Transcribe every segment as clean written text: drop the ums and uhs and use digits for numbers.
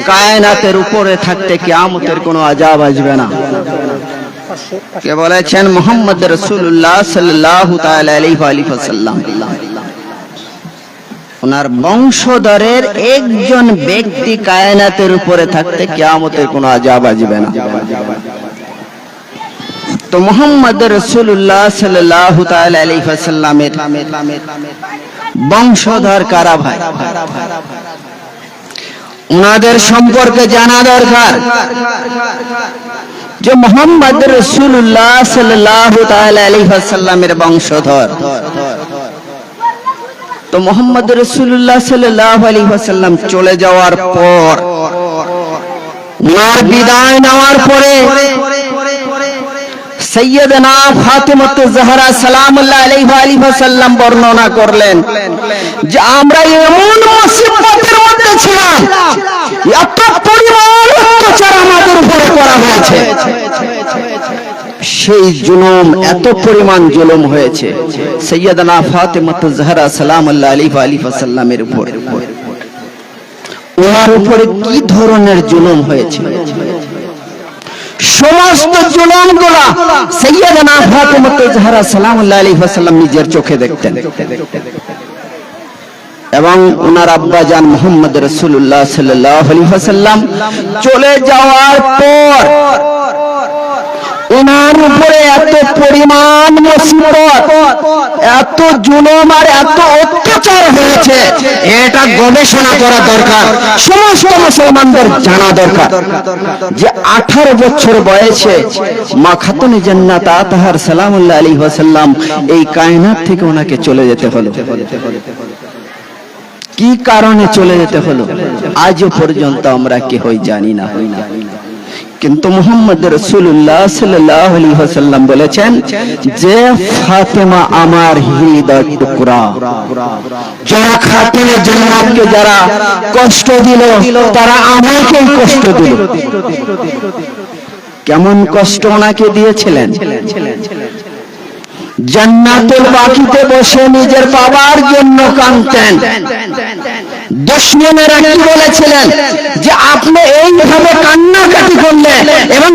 কায়নাতের উপরে থাকতে কিয়ামতের কোনো আযাব আসবে না। কে বলেছেন? মুহাম্মদ রাসূলুল্লাহ সাল্লাল্লাহু তাআলা আলাইহি ওয়াসাল্লাম। ওনার বংশধরের একজন ব্যক্তি কায়নাতের উপরে থাকতে কিয়ামতের কোনো আযাব আসবে না। তো মুহাম্মদ রাসূলুল্লাহ সাল্লাল্লাহু তাআলা আলাইহি ওয়াসাল্লামের বংশধর কারা ভাই? ওনাদের সম্পর্কে জানা দরকার যে মুহাম্মদ রাসূলুল্লাহ সাল্লাল্লাহু তাআলা আলাইহি ওয়াসাল্লামের বংশধর। তো মুহাম্মদ রাসূলুল্লাহ সাল্লাল্লাহু আলাইহি ওয়াসাল্লাম চলে যাওয়ার পর, ওনার বিদায় নেওয়ার পরে সাইয়্যিদানা ফাতিমা জাহরা সালামুল্লাহ আলাইহি ওয়াসাল্লাম বর্ণনা করলেন যে আমরা এমন মুসিবতের মধ্যে ছিলাম, এত পরিমাণ অত্যাচার আমাদের উপরে করা হয়েছে, সেই জুলুম, এত পরিমাণ জুলুম হয়েছে সাইয়্যিদানা ফাতিমা জাহরা সালামুল্লাহ আলাইহি ওয়াসাল্লামের উপর। ওনার উপরে কি ধরনের জুলুম হয়েছে? সমস্ত জুলুমগুলো সাইয়্যিদানা ফাতিমা জাহরা সালামুল্লাহ আলাইহি ওয়াসাল্লাম নিজের চোখে দেখতেন। এবং ওনার আব্বা জান মুহাম্মদ রাসূলুল্লাহ সাল্লাল্লাহু আলাইহি ওয়াসাল্লাম চলে যাওয়ার পর ওনার উপরে এত পরিমাণ মুসিবত, এত জুলুম আর এত অত্যাচার হয়েছে, এটা গবেষণা করা দরকার, সমস্ত মুসলমানদের জানা দরকার যে 18 বছর বয়সে মা খাতুনে জান্নাত আতাহার সালামুল্লাহ আলাইহি ওয়াসাল্লাম এই কায়নাত থেকে ওনাকে চলে যেতে হলো। কি কারণে চলে যেতে হলো আজও পর্যন্ত আমরা কেউই জানি না। কিন্তু মুহাম্মদ রাসূলুল্লাহ সাল্লাল্লাহু আলাইহি ওয়াসাল্লাম বলেছেন যে ফাতেমা আমার হৃদয়ের টুকরা, যারা খাতুনে জান্নাতকে যারা কষ্ট দিল তারা আমাকেই কষ্ট দিল। কেমন কষ্ট ওনাকে দিয়েছিলেন? জান্নাতুল বাকিতে বসে নিজের বাবার জন্য কাঁদতেন। দুশমনেরা কি বলেছিলেন যে আপনি এইভাবে কান্নাকাটি করলে এবং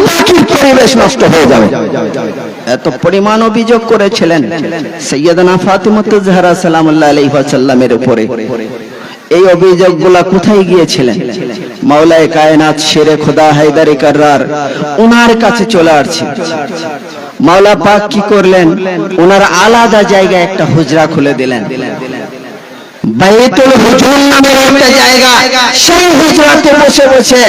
বাকির পরিবেশ নষ্ট হয়ে যাবে, এত পরিমাণ অভিযোগ করেছিলেন সাইয়্যিদানা ফাতিমা জাহরা সালামুল্লাহ আলাইহি ওয়াসাল্লামের উপরে। এই অভিযোগগুলা কোথায় গিয়েছিলেন? মাওলায়ে কায়নাত শেরে খোদা হায়দারে কাররার ওনার কাছে চলে আসছে। মাওলা পাক কি করলেন? ওনার আলাদা জায়গায় একটা হুজরা খুলে দিলেন, বাইতুল হুজুর নামের একটা জায়গা। সেই হুজরাতে বসে বসে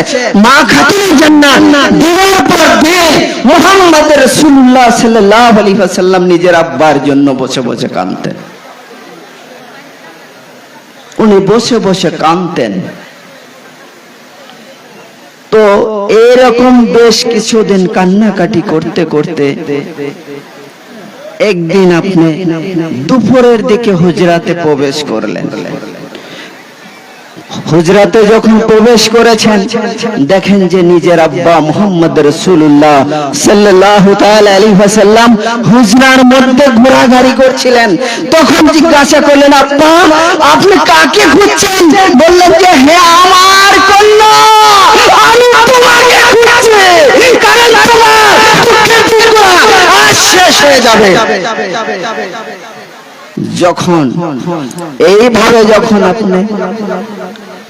মা খাতুনে জান্নাত দিনের পর দিন মুহাম্মদ রাসূলুল্লাহ সাল্লাল্লাহু আলাইহি ওয়াসাল্লাম নিজের আব্বার জন্য বসে বসে কাঁদতেন। উনি বসে বসে কাঁদতেন। তো এরকম বেশ কিছুদিন কান্নাকাটি করতে করতে একদিন আপনি দুপুরের দিকে হুজরাতে প্রবেশ করলেন। হুজরাতে যখন প্রবেশ করেছেন দেখেন যে নিজের আব্বা মুহাম্মদ রাসূলুল্লাহ সাল্লাল্লাহু তাআলা আলাইহি ওয়াসাল্লাম হুজরার মধ্যে ঘোরাঘুরি করছিলেন। তখন জিজ্ঞাসা করলেন, আব্বা আপনি কাকে খুঁজছেন? বললেন যে হে আমার কন্যা, আমি তোমাকে খুঁজছি, কারণ তোমার দুঃখের দিনগুলো আজ শেষ হয়ে যাবে। যখন এইভাবে যখন আপনি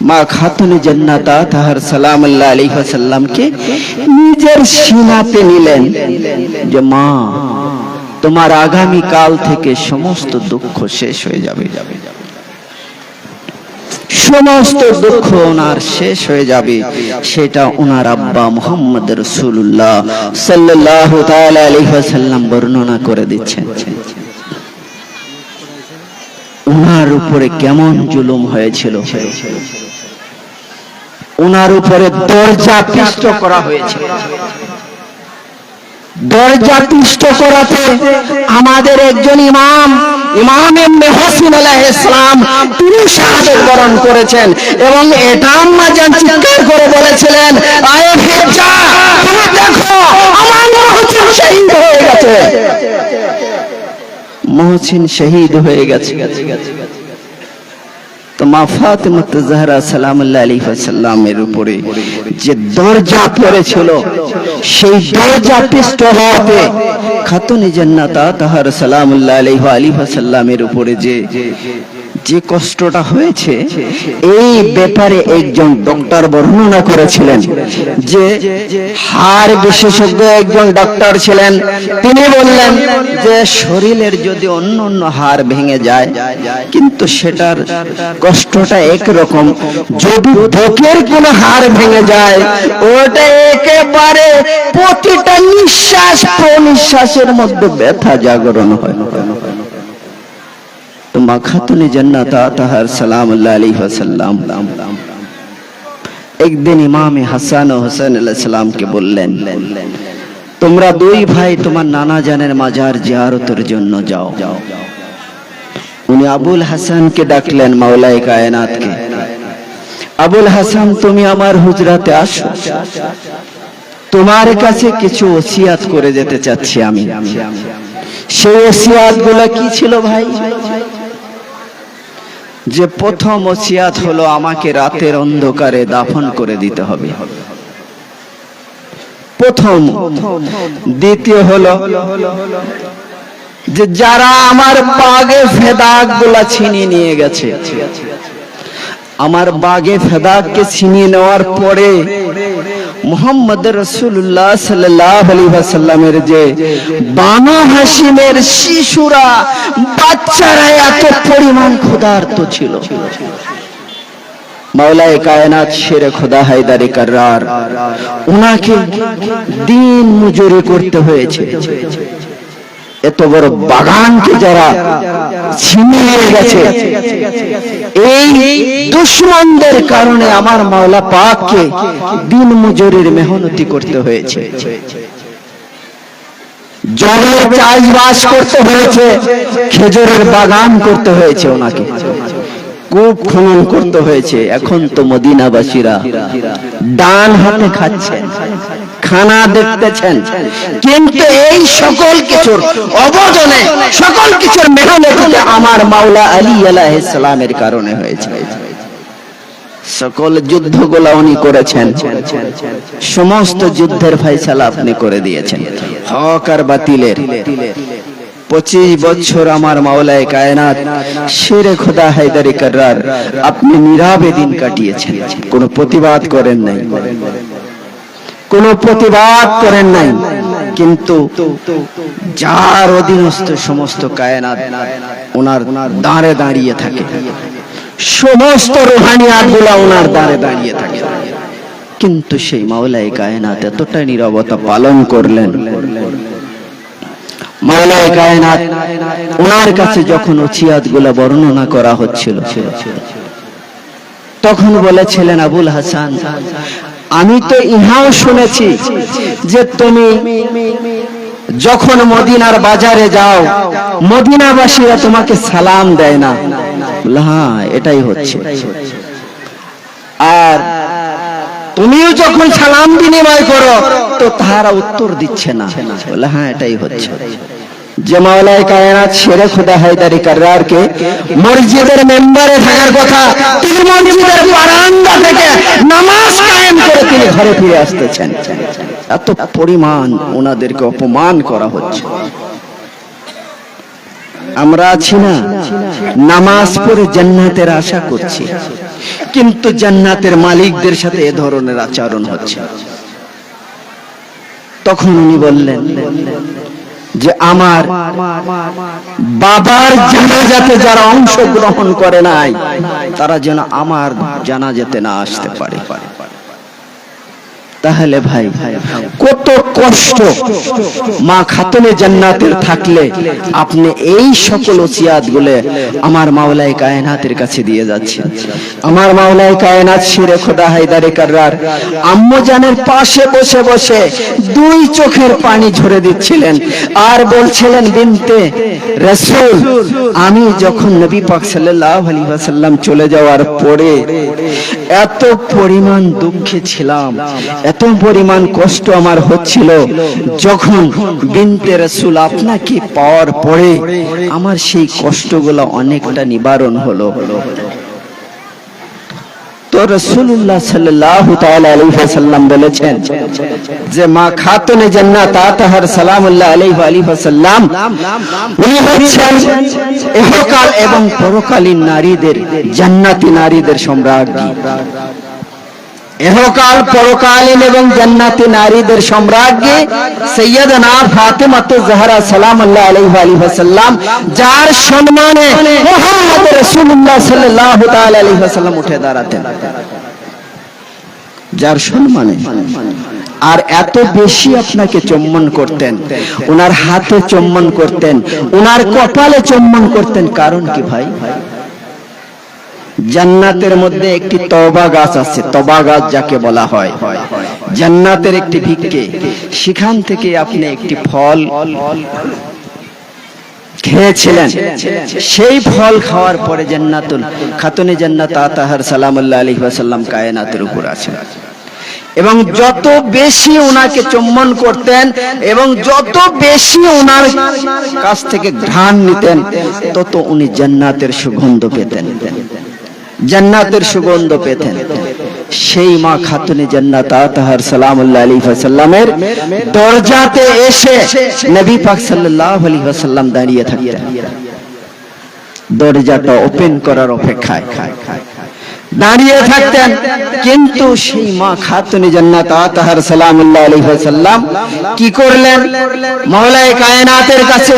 মা খাতুনে জান্নাত আতাহার সালামুল্লাহ আলাইহি ওয়াসাল্লামকে নিজের সিনাতে নিলেন যে মা তোমার আগামী কাল থেকে সমস্ত দুঃখ শেষ হয়ে যাবে, সমস্ত দুঃখ ওনার শেষ হয়ে যাবে। সেটা ওনার আব্বা মুহাম্মদ রাসূলুল্লাহ সাল্লাল্লাহু তাআলা আলাইহি ওয়াসাল্লাম বর্ণনা করে দিচ্ছেন। ওনার উপরে কেমন জুলুম হয়েছিল, ওনার উপরে দরজা পিষ্ট করা হয়েছিল। দরজা পিষ্ট করাতে আমাদের একজন ইমাম ইবনে হোসেন আলাইহিস সালাম তিনি শাহাদাত বরণ করেছেন এবং এটা আম্মা জান চিৎকার করে বলেছিলেন, আয়ে ফেজা তুমি দেখো আমার মুহসিন শহীদ হয়ে গেছে, মুহসিন শহীদ হয়ে গেছে। তো মা ফাতেমা জাহরা সালামুল্লাহ আলাইহি সাল্লামের উপরে যে দরজা পড়েছিল, সেই দরজা পিষ্ট হতে খাতুনে জান্নাত তাহার সালামুল্লাহ আলাইহি সাল্লামের উপরে যে কষ্টটা হয়েছে, এই ব্যাপারে একজন ডক্টর বর্ণনা করেছিলেন, যে হাড় বিশেষজ্ঞ একজন ডক্টর ছিলেন। তিনি বললেন যে শরীরের যদি অন্য অন্য হাড় ভেঙে যায়, কিন্তু সেটার কষ্টটা একরকম। যদি বুকের কোন হাড় ভেঙে যায়, ওটা একেবারে প্রতিটা নিঃশ্বাস প্রনিঃশ্বাসের মধ্যে ব্যথা জাগরণ হয়। তো মা খাতুনে জান্নাত তাহার সালামুল্লাহ আলাইহি সাল্লাম একদিন ইমামে হাসান ও হোসেন আলাইহিস সালামকে বললেন, তোমরা দুই ভাই তোমার নানা জানের মাজার জিয়ারতের জন্য যাও। উনি আবুল হাসানকে ডাকলেন, মাওলায়ে কায়নাতকে, আবুল হাসান তুমি আমার হুজরাতে আসো, তোমার কাছে কিছু ওসিয়াত করে যেতে চাচ্ছি আমি। সেই ওসিয়াত গুলো কি ছিল ভাই? যে প্রথম ওসিয়াত হলো, আমাকে রাতের অন্ধকারে দাফন করে দিতে হবে, প্রথম। দ্বিতীয় হলো যে যারা আমার বাগে ফেদাক গুলা ছিনিয়ে নিয়ে গেছে, আমার বাগে ফেদাককে ছিনিয়ে নেওয়ার পরে মুহাম্মদ রাসূলুল্লাহ সাল্লাল্লাহু আলাইহি ওয়াসাল্লামের যে বানু হাশিমের শিশুরা, বাচ্চারা এত পরিমাণ ক্ষুধার্ত ছিল, মাওলায়ে কায়নাত শেরে খোদা হায়দারে কাররার উনাকে দিন মজুরি করতে হয়েছে। এত বড় বাগানকে যারা ছিনিয়ে গেছে, এই দুশমনদের কারণে আমার মাওলা পাককে দিন মজুরির মেহনতি করতে হয়েছে, জলের চাষবাস করতে হয়েছে, খেজুরের বাগান করতে হয়েছে, ওনাকে কূপ খনন করতে হয়েছে। এখন তো মদিনাবাসীরা ডান হাতে খাচ্ছেন, খানা দেখতেছেন, কিন্তু এই সকল কিছুর অবদানে, সকল কিছুর মেহনতে আমার মাওলা আলী আলাইহিস সালামের কারণে হয়েছে। সকল যুদ্ধগুলো উনি করেছেন, সমস্ত যুদ্ধের ফয়সালা আপনি করে দিয়েছেন, হক আর বাতিলের। 25 বছর আমার মাওলায়ে কায়নাত শেরে খোদা হায়দারে কাররার আপনি নীরবে দিন কাটিয়েছেন, কোনো প্রতিবাদ করেন নাই, কোনো প্রতিবাদ করেন নাই। কিন্তু যার অধীনস্থ সমস্ত কায়নাত ওনার দাঁড়ে দাঁড়িয়ে থাকে, সমস্ত রুহানিয়াত গুলা ওনার দাঁড়ে দাঁড়িয়ে থাকে, কিন্তু সেই মাওলায়ে কায়নাত এতটা নীরবতা পালন করলেন। মাওলায়ে কায়নাত ওনার কাছে যখন ওসিয়াত গুলা বর্ণনা করা হচ্ছিল, তখন বলেছিলেন, আবুল হাসান, আমি তো ইহাও শুনেছি যে তুমি যখন মদিনার বাজারে যাও, মদিনাবাসীরা তোমাকে সালাম দেয় না। হ্যাঁ, এটাই হচ্ছে। আর তুমিও যখন সালাম বিনিময় করো, তো তারা উত্তর দিচ্ছে না। হ্যাঁ, এটাই হচ্ছে। যে মাওলায়ে কায়নাত শেরে খোদা হায়দারে কাররারকে মসজিদের মেম্বারে থাকার কথা, তিনি মসজিদের বারান্দা থেকে নামাজ কায়েম করে তিনি ঘরে ফিরে আসতেছেন। এত পরিমাণ ওনাদেরকে অপমান করা হচ্ছে। আমরা আছি না, নামাজ পড়ে জান্নাতের আশা করছি, কিন্তু জান্নাতের মালিকদের সাথে এ ধরনের আচরণ হচ্ছে। তখন উনি বললেন যে আমার বাবার জানাজাতে যারা অংশগ্রহণ করে নাই, তারা যেন আমার জানাজাতে না আসতে পারে। তাহলে ভাই কত কষ্ট মা খাতুনে জান্নাতের থাকলে আপনি এই সকল ওসিয়াত গুলো আমার মাওলায়ে কায়নাতের কাছে দিয়ে যাচ্ছেন। আমার মাওলায়ে কায়নাত শেরে খোদা হায়দারে কাররার আম্মু জানের পাশে বসে বসে দুই চোখের পানি ঝরে দিচ্ছিলেন আর বলছিলেন, বিনতে রাসূল, আমি যখন নবী পাক সাল্লাল্লাহু আলাইহি ওয়াসাল্লাম চলে যাওয়ার পরে এত পরিমাণ দুঃখে ছিলাম, এত পরিমাণ কষ্ট আমার হচ্ছিল, যখন বিনতে রাসূল আপনাকে পাওয়ার পরে আমার সেই কষ্টগুলো অনেকটা নিবারণ হলো। তো রাসূলুল্লাহ সাল্লাল্লাহু তাআলা আলাইহি ওয়াসাল্লাম বলেছেন যে মা খাতুনে জান্নাত আতাহার সালামুল্লাহ আলাইহি ওয়া আলিহি ওয়াসাল্লাম উনি হচ্ছেন ইহকাল এবং পরকালীন নারীদের, জান্নাতি নারীদের সম্রাজ্ঞী। ইহকাল পরকালীন এবং জান্নাতি নারীদের সম্রাজ্ঞী সাইয়্যিদানা ফাতেমাতুজ জাহরা সালামুল্লাহ আলাইহি ওয়া আলিহি ওয়াসাল্লাম, যার সম্মানে মুহাম্মদ রাসূলুল্লাহ সাল্লাল্লাহু তাআলা আলাইহি ওয়াসাল্লাম উঠে দাঁড়াতেন, যার সম্মানে। আর এত বেশি আপনাকে চুম্বন করতেন, ওনার হাতে চুম্বন করতেন, ওনার কপালে চুম্বন করতেন। কারণ কি ভাই? জান্নাতের মধ্যে একটি তওবা গাছ আছে, তওবা গাছ যাকে বলা হয়, জান্নাতের একটি ভিক্ষে, সেখান থেকে আপনি একটি ফল খেয়েছিলেন। সেই ফল খাওয়ার পরে জান্নাতুল খাতুনে জান্নাত আতাহার সালামুল্লাহ আলাইহি ওয়াসাল্লাম কায়নাতের উপর আছেন, এবং যত বেশি ওনাকে চুম্বন করতেন এবং যত বেশি ওনার কাছ থেকে ঘ্রাণ নিতেন, তত উনি জান্নাতের সুগন্ধ পেতেন, জান্নাতের সুগন্ধ পেতেন। সেই মা খাতুনে জান্নাত আতাহার সালামুল্লাহ আলাইহি ওয়াসাল্লামের দরজাতে এসে নবী পাক সাল্লাল্লাহু আলাইহি ওয়াসাল্লাম দাঁড়িয়ে থাকতেন, দরজাটা ওপেন করার অপেক্ষায় দাঁড়িয়ে থাকতেন। কিন্তু সেই মা খাতুনে জান্নাত আতাহার সালামুল্লাহ আলাইহি ওয়াসাল্লাম কি করলেন? মাওলায়ে কায়নাতের কাছে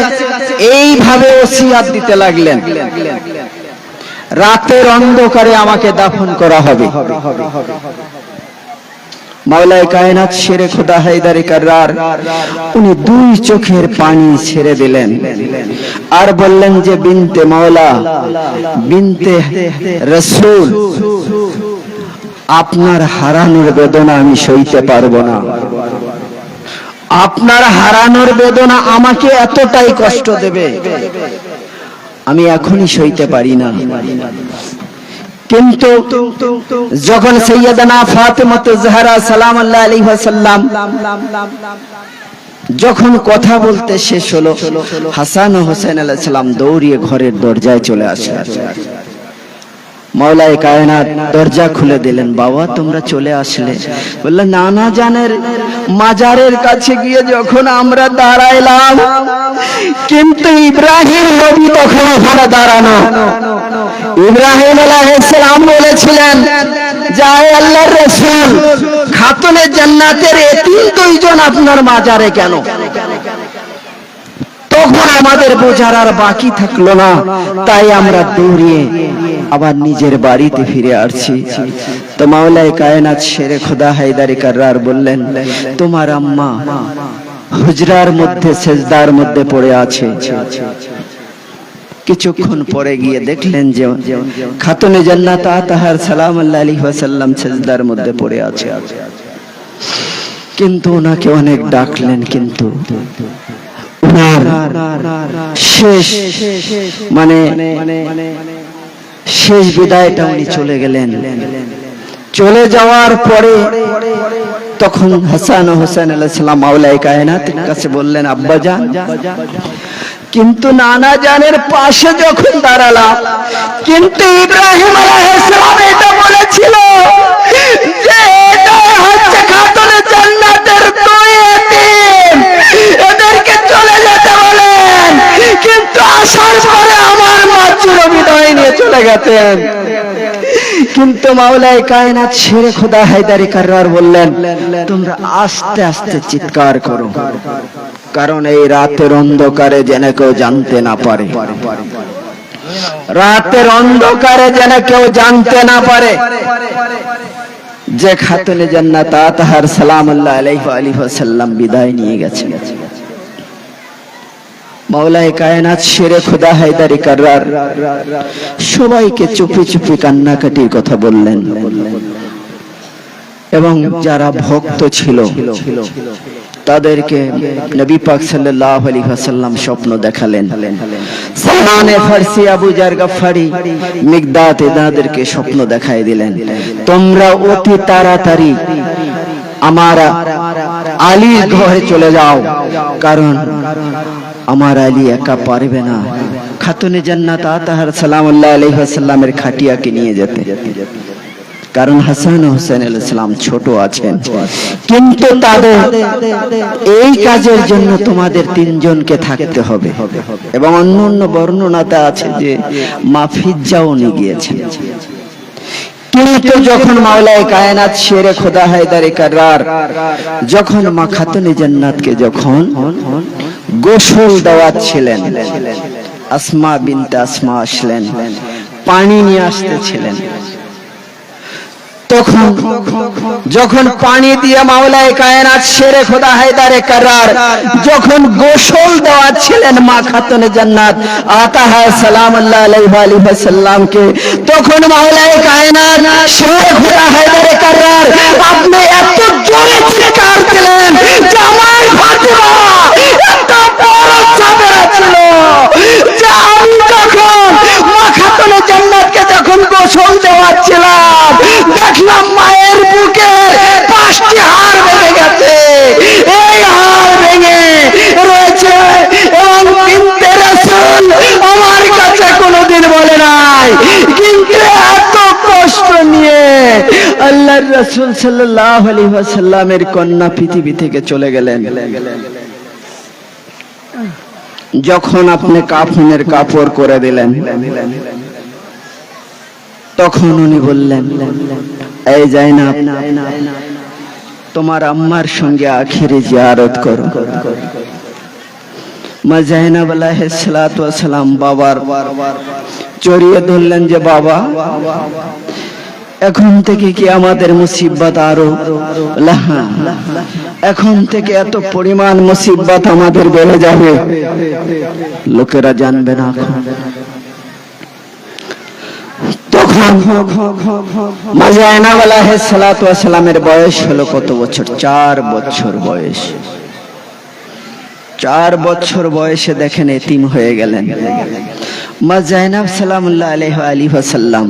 এইভাবে ওসিয়াত দিতে লাগলেন, রাতের অন্ধকারে আমাকে দাফন করা হবে। মাওলায়ে কায়নাত শেরে খোদা হায়দারে কাররার উনি দুই চোখের পানি ছেড়ে দিলেন আর বললেন যে বিনতে মাওলা, বিনতে রাসূল, আপনার হারানোর বেদনা আমি সইতে পারবো না, আপনার হারানোর বেদনা আমাকে এতটাই কষ্ট দেবে, আমি এখনই সইতে পারি না। কিন্তু যখন সাইয়্যিদানা ফাতেমাতুজ জাহরা সালামুল্লাহ আলাইহি ওয়াসাল্লাম যখন কথা বলতে শেষ হলো, হাসান ও হোসেন আলাইহিস সালাম দৌড়িয়ে ঘরের দরজায় চলে আসলেন। মাওলায়ে কায়নাত দরজা খুলে দিলেন। বাবা তোমরা চলে আসলে? বললেন নানা জানের মাজারের কাছে গিয়ে যখন আমরা দাঁড়াইলাম, কিন্তু ইব্রাহিম নবী তখন ওখানে দাঁড়ানো। ইব্রাহিম আলাইহিস সালাম বলেছিলেন যে আল্লাহর রাসূল, খাতুনে জান্নাতের এতিম দুইজন আপনার মাজারে কেন? তখন আমাদের বোঝার আর বাকি থাকলো না, তাই আমরা দৌড়িয়ে আবার নিজের বাড়িতে ফিরে আসছি। তো মাওলায়ে কায়নাত শেরে খোদা হায়দারে কাররার বললেন, তোমার আম্মা হুজরার মধ্যে সেজদার মধ্যে পড়ে আছে। কিছুক্ষণ পরে গিয়ে দেখলেন যে খাতুনে জান্নাত আতাহার সালামুল্লাহ আলাইহি ওয়াসাল্লাম সেজদার মধ্যে পড়ে আছে। কিন্তু ওনাকে অনেক ডাকলেন, কিন্তু শেষ শেষ বিদায়টা উনি চলে গেলেন। চলে যাওয়ার পরে তখন হাসান ও হোসেন আলাইহিস সালাম মাওলায়ে কায়নাতের কাছে বললেন, আব্বা জান। কিন্তু নানা জানের পাশে যখন দাঁড়ালাম, কিন্তু ইব্রাহিম আলাইহিস সালাম এটা বলেছিল যে এটা হচ্ছে খাতুনে জান্নাতের দুই এতিম, এদেরকে চলে যেতে বলেন। কিন্তু আসার পরে আমার মা চিরবিদায় নিয়ে চলে গেছেন। কিন্তু মাওলায়ে কায়নাত শেরে খোদা হায়দারে কাররার বললেন, তোমরা আস্তে আস্তে চিৎকার করো, কারণ এই রাতের অন্ধকারে যেন কেউ জানতে না পারে, রাতের অন্ধকারে যেন কেউ জানতে না পারে যে খাতুনে জান্নাত আতাহার সালামুল্লাহ আলাইহি ওয়াসাল্লাম বিদায় নিয়ে গেছে। মাওলায়ে কায়নাত শেরে খোদা হায়দারে কাররার সবাইকে চুপি চুপি কান্নাকাটির কথা বললেন, এবং যারা ভক্ত ছিল তাদেরকে নবী পাক সাল্লাল্লাহু আলাইহি ওয়াসাল্লাম স্বপ্ন দেখালেন। সালমানে ফারসি, আবু জার গফফারি, মিকদাদ এনাদেরকে স্বপ্ন দেখায় দিলেন, তোমরা অতি তাড়াতাড়ি আমার আলীর ঘরে চলে যাও, কারণ আমার আলী একা পারবে না খাতুনে জান্নাত আতাহার সালামুল্লাহ আলাইহি ওয়াসাল্লামের খাটিয়াকে নিয়ে যেতে। কারণ হাসান ও হুসেন আলাইহিস সালাম ছোট আছেন, কিন্তু তাদের এই কাজের জন্য তোমাদের তিনজনকে থাকতে হবে। এবং অন্য অন্য বর্ণনাতে আছে যে মা ফিজ্জাও নিয়ে গিয়েছেন। কিন্তু যখন মাওলায়ে কায়নাত শেরে খোদা হায়দারে কাররার যখন মা খাতুনে জান্নাতকে যখন গোসল দেওয়াচ্ছিলেন, আসমা বিনতে আসমা আসলেন, পানি নিয়ে আসতেছিলেন, তখন যখন পানি দিয়ে মাওলায়ে কায়নাত শেরে খোদা হায়দারে কাররার যখন গোসল দেওয়াচ্ছিলেন মা খাতুনে জান্নাত আতাহা সালামুল্লাহ আলাইহি ওয়া সাল্লামকে, তখন মাওলায়ে কায়নাত শেরে খোদা হায়দারে কাররার আপনি এত জোরে চিৎকার দিলেন যে আমার ফাতিমা এত বড় সাবেরা ছিল যে আমি যখন মা খাতুনে জান্নাতকে যখন গোসল দেওয়াচ্ছিলাম দেখলাম মায়ের বুকে 5টি হাড় ভেঙে গেছে, এই হাড় ভেঙে রয়েছে। এবং বিনতে রাসূল আমার কাছে কোনোদিন বলে নাই, কিন্তু এত কষ্ট নিয়ে আল্লাহর রাসূল সাল্লাল্লাহু আলাইহি ওয়াসাল্লামের কন্যা পৃথিবী থেকে চলে গেলেন। যখন আপনি কাফনের কাপড় করে দিলেন, তখন উনি বললেন, এই যায়নাব তোমার আম্মার সঙ্গে আখিরি জিয়ারত করো। মা যায়নাব আলাইহিস সালাতু ওয়াস সালাম বাবার জড়িয়ে ধরলেন যে বাবা এখন থেকে কি আমাদের মুসিবত আরো এখন থেকে এত পরিমাণ মুসিবত আমাদের বেড়ে যাবে, লোকেরা জানবে না। তখন মা যায়নাব আলাইহিস সালাতু ওয়াস সালামের বয়স হলো কত বছর? 4 বছর বয়স। 4 বছর বয়সে দেখেন এতিম হয়ে গেলেন। মা যায়নাব সালামুল্লাহ আলাইহি ওয়া সাল্লাম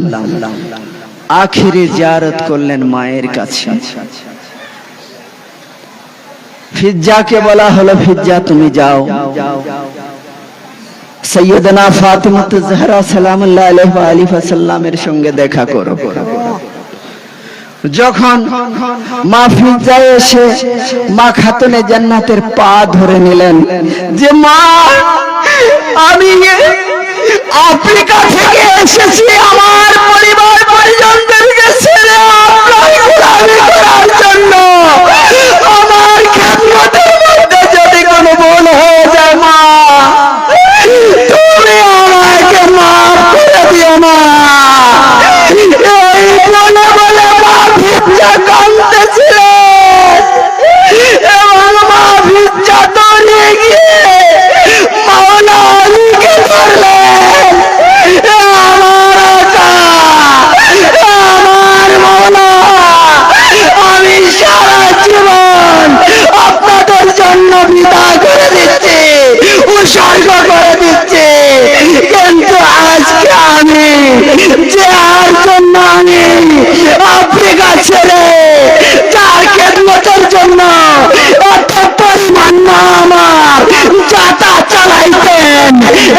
আখিরি জিয়ারত করলেন মায়ের কাছে। ফিজ্জাকে বলা হলো, ফিজ্জা তুমি যাও সৈয়দনা ফাতিমা জাহরা সালামুল্লাহ আলাইহি ওয়া সাল্লামের সঙ্গে দেখা করো। যখন মা ফিজ্জা এসে মা খাতুনে জান্নাতের পা ধরে নিলেন যে মা আমি আফ্রিকা থেকে এসেছি আমার পরিবার পরিজনদেরকে ছেড়ে আপনার গোলামি করার জন্য, আমার খেদমতের মধ্যে যদি কোনো ভুল হয়ে যায় মা তুমি আমাকে মাফ করে দিও মা। এই বলে বলে মা ফিজ্জা কাঁদতেছিল এবং মা ফিজ্জা দৌড়ে গিয়ে মাওলা আলীকে ধরলেন, আমার আকা, আমার মাওলা, আমি সারা জীবন আপনাদের জন্য বিদা করে দিচ্ছি, উৎসর্গ করে দিচ্ছি, কিন্তু আজকে আমি যে আর জন্য আমি আফ্রিকা ছেড়ে যার খেদমতের জন্য অত পরিমাণ আমার যাতা চালাইতেন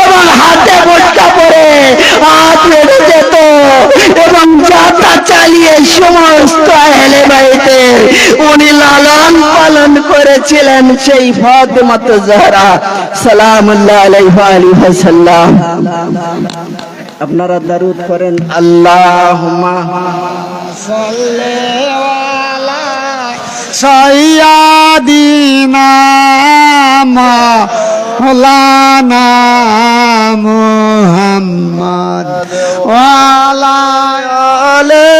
এবং হাতে বোটকা পরে হাত বেড়ে যেত এবং যাতা চালিয়ে সমস্ত আহলে বাইতের উনি লালন পালন করেছিলেন, সেই ফাতিমা জাহরা সালামুল্লাহ আলাইহি ওয়া সাল্লাম। আপনারা দরুদ করেন, আল্লাহুম্মা সাল্লি আলা সাইয়্যিদিনা মাওলানা মুহাম্মদ ওয়া আলা আলি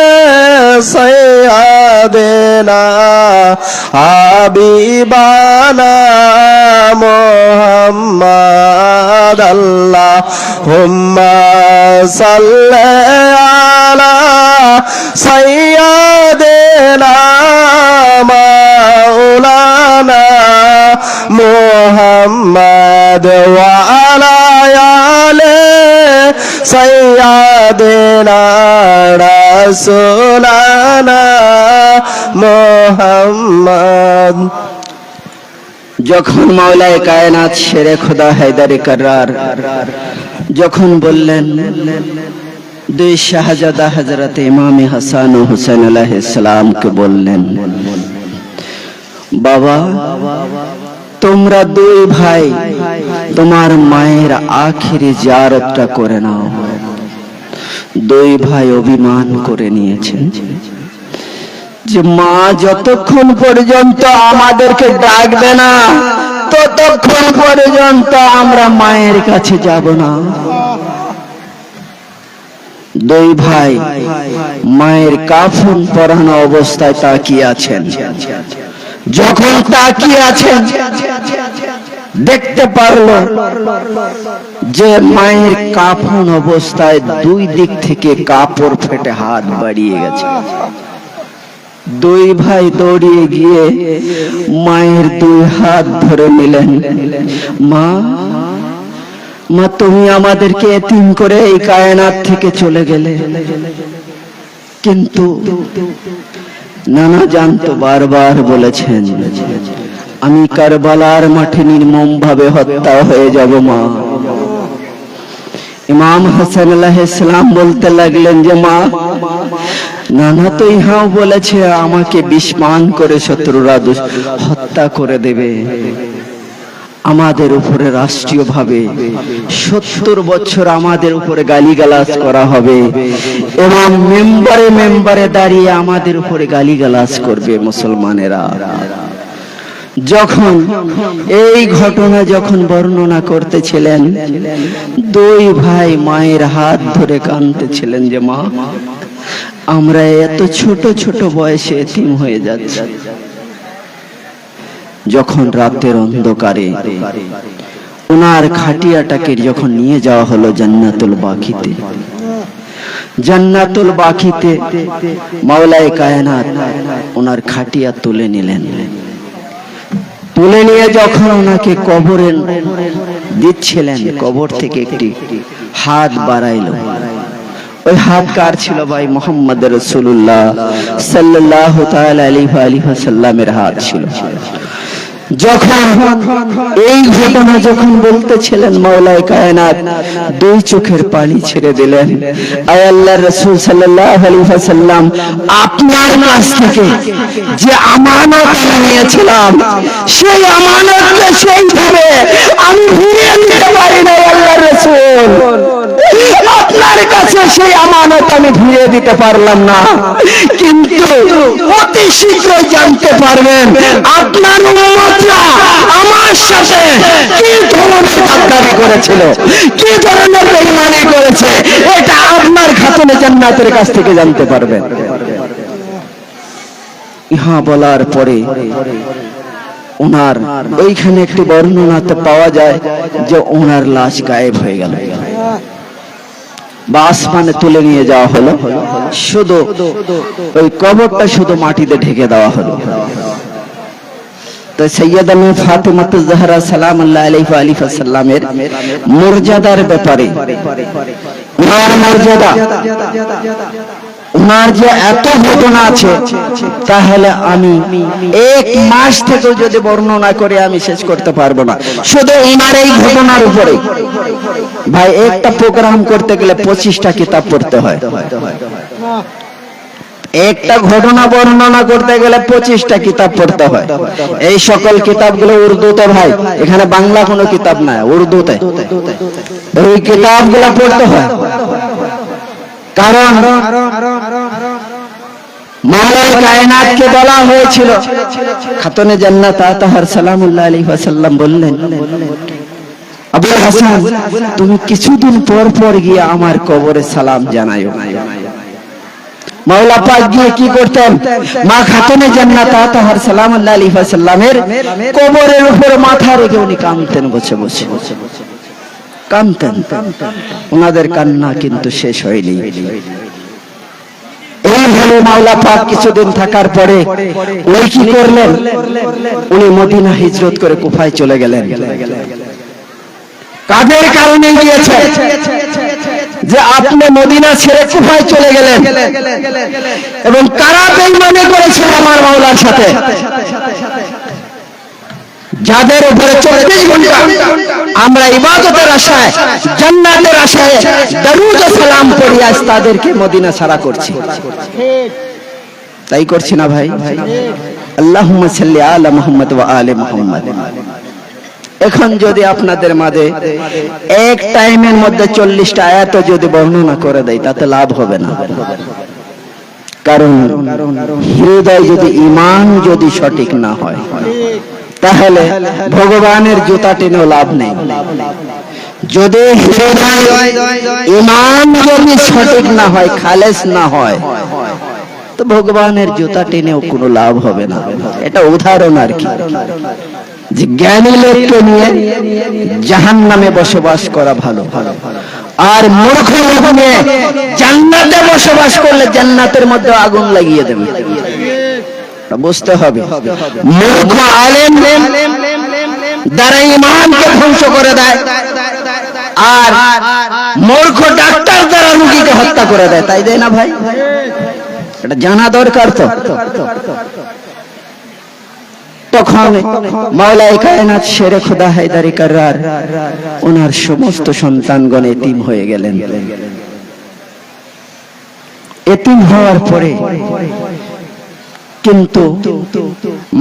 সাইয়্যিদিনা হাবিবানা মুহাম্মদ। আল্লাহুম্মা সাল্লি আলা সাইয়্যিদিনা মাওলানা মুহাম্মদ ওয়া আলা আলি সাইয়্যিদিনা রাসূলানা মুহাম্মদ। যখন মাওলায়ে কায়নাত শেরে খোদা হায়দারে কাররার যখন বললেন দুই শাহজাদা হযরত ইমাম হাসান ও হুসাইন আলাইহিস সালামকে বললেন, বাবা তোমরা দুই ভাই তোমার মায়ের আখিরি জিয়ারতটা করে নাও। দুই ভাই অভিমান করে নিয়েছেন যে মা যতক্ষণ পর্যন্ত আমাদেরকে ডাকবে না ততক্ষণ পর্যন্ত আমরা মায়ের কাছে যাব না। দুই ভাই মায়ের কাফন পরানো অবস্থায় তাকিয়ে আছেন। যখন তাকিয়ে আছেন দেখতে পারলো যে মায়ের কাফন অবস্থায় দুই দিক থেকে কাপড় ফেটে হাত বাড়িয়ে গেছে। দুই ভাই দৌড়িয়ে গিয়ে মায়ের দুই হাত ধরে নিলেন। মা, মা তুমি আমাদেরকে এতিম করে এই কায়নাত থেকে চলে গেলে, কিন্তু নানা জানতো বারবার বলেছেন আমি কারবালার মাঠে নির্মম ভাবে হত্যা হয়ে যাব মা। ইমাম হাসান আলাইহিস সালাম বলতে লাগলেন যে মা, নানা তো ইহাও বলেছে আমাকে বিস্মান করে শত্রুরা হত্যা করে দেবে, আমাদের উপরে রাষ্ট্রীয় ভাবে 70 বছর আমাদের উপরে গালিগালাজ করা হবে এবং মেম্বারে মেম্বারে দাঁড়িয়ে আমাদের উপরে গালিগালাজ করবে মুসলমানেরা। যখন এই ঘটনা যখন বর্ণনা করতেছিলেন দুই ভাই মায়ের হাত ধরে কাঁদতেছিলেন যে মা আমরা এত ছোট ছোট বয়সে এতিম হয়ে যাচ্ছি। যখন রাতের অন্ধকারে ওনার খাটিয়াটাকে যখন নিয়ে যাওয়া হলো জান্নাতুল বাকিতে, জান্নাতুল বাকিতে মাওলায়ে কায়নাত ওনার খাটিয়া তুলে নিলেন। তুলে নিয়ে যখন ওনাকে কবরে দিচ্ছিলেন, কবর থেকে একটি হাত বাড়াইলো। ওই হাত কার ছিল ভাই? মুহাম্মদ রাসূলুল্লাহ সাল্লাল্লাহু তাআলা আলাইহি ওয়াসাল্লামের হাত ছিল। যখন এই ঘটনা যখন বলতেছিলেন মাওলায়ে কায়নাত দুই চোখের পানি ছেড়ে দিলেন। আয় আল্লাহর রাসূল সাল্লাল্লাহু আলাইহি ওয়াসাল্লাম, আপনার কাছ থেকে যে আমানত আমি নিয়েছিলাম সেই আমানতকে সেইভাবে আমি ফিরিয়ে দিতে পারি না আল্লাহর রাসূল। আপনার কাছে সেই আমানত আমি ফিরিয়ে দিতে পারলাম না, কিন্তু অতি শীঘ্রই জানতে পারবেন আপনার উম্মতরা আমার সাথে কি ধরনের গাদ্দারি করেছিল, কি ধরনের বেঈমানি করেছে, এটা আপনার খাতুনে জান্নাতের কাছ থেকে জানতে পারবেন। ইহা বলার পরে ওনার ওইখানে একটি বর্ণনাতে পাওয়া যায় যে ওনার লাশ গায়েব হয়ে গেল বা আসমানে তুলে নিয়ে যাওয়া হলো, শুধু ওই কবরটা শুধু মাটিতে ঢেকে দেওয়া হলো। তো সাইয়্যিদানা ফাতেমাতুজ জাহরা সালামুল্লাহ আলাইহা আলিহি ওয়াসাল্লামের মর্যাদার ব্যাপারে, ওনার মর্যাদা, ওনার যে এত ঘটনা আছে তাহলে আমি এক মাস থেকে যদি বর্ণনা করে আমি শেষ করতে পারবো না। শুধু ওনার এই ঘটনার উপরে ভাই একটা প্রোগ্রাম করতে গেলে 25টা কিতাব পড়তে হয়। একটা ঘটনা বর্ণনা করতে গেলে 25টা কিতাব পড়তে হয়। এই সকল কিতাবগুলো উর্দুতে ভাই, এখানে বাংলা কোনো কিতাব নাই, উর্দুতে এই কিতাবগুলো পড়তে হয়। কারণ মাওলায়ে কায়নাতকে বলা হয়েছিল, খাতুনে জান্নাত আতাহার সালামুল্লাহ আলাইহি ওয়াসাল্লাম বললেন, আবুল হাসান তুমি কিছুদিন পর পর গিয়ে আমার কবরে সালাম জানায়ো। মাওলা পাক গিয়ে কি করতেন? মা খাতুনে জান্নাত আতাহার সালামুল্লাহ আলাইহি ওয়াসাল্লামের কবরের উপর মাথা রেখে উনি কাঁদতেন, বসে বসে কাঁদতেন। ওনাদের কান্না কিন্তু শেষ হয়নি। এইভাবে মাওলা পাক কিছুদিন থাকার পরে উনি কি করলেন? উনি মদিনা হিজরত করে কুফায় চলে গেলেন। কাদের কারণে গিয়েছে যে আপনি মদিনা ছেড়ে কুফায় চলে গেলেন? এবং কারা বেঈমানি করেছে আমার মাওলার সাথে? যাদের উপরে 24 ঘন্টা আমরা ইবাদতের আশায়, জান্নাতের আশায় দরুদ ও সালাম পড়ি, আজ তাদেরকে মদিনা ছাড়া করছি। তাই করছি না ভাই? আল্লাহুম্মা সাল্লি আলা মুহাম্মদ ওয়া আলি মুহাম্মদ। এখন যদি আপনাদের মাঝে এক টাইমের মধ্যে 40টা আয়াত যদি বর্ণনা করে দেয়, তাতে লাভ হবে না। কারণ হৃদয় যদি ঈমান যদি সঠিক না হয়, তাহলে ভগবানের জুতা টেনেও লাভ নেই। যদি হৃদয় ঈমান যদি সঠিক না হয়, খালেস না হয়, তো ভগবানের জুতা টেনেও কোনো লাভ হবে না। এটা উদাহরণ আর কি, যে জ্ঞানী লোককে নিয়ে জাহান্নামে বসবাস করা ভালো, আর মূর্খ লোক নিয়ে জান্নাতে বসবাস করলে জান্নাতের মধ্যে আগুন লাগিয়ে দেবে। বুঝতে হবে, মূর্খ আলেম দ্বারা ঈমানকে ধ্বংস করে দেয়, আর মূর্খ ডাক্তার দ্বারা রোগীকে হত্যা করে দেয়। তাই দেয় না ভাই? এটা জানা দরকার। তো তখন মাওলায়ে কায়নাত শেরে খোদা হায়দারি কাররার ওনার সমস্ত সন্তানগণ এতিম হয়ে গেলেন। এতিম হওয়ার পরে কিন্তু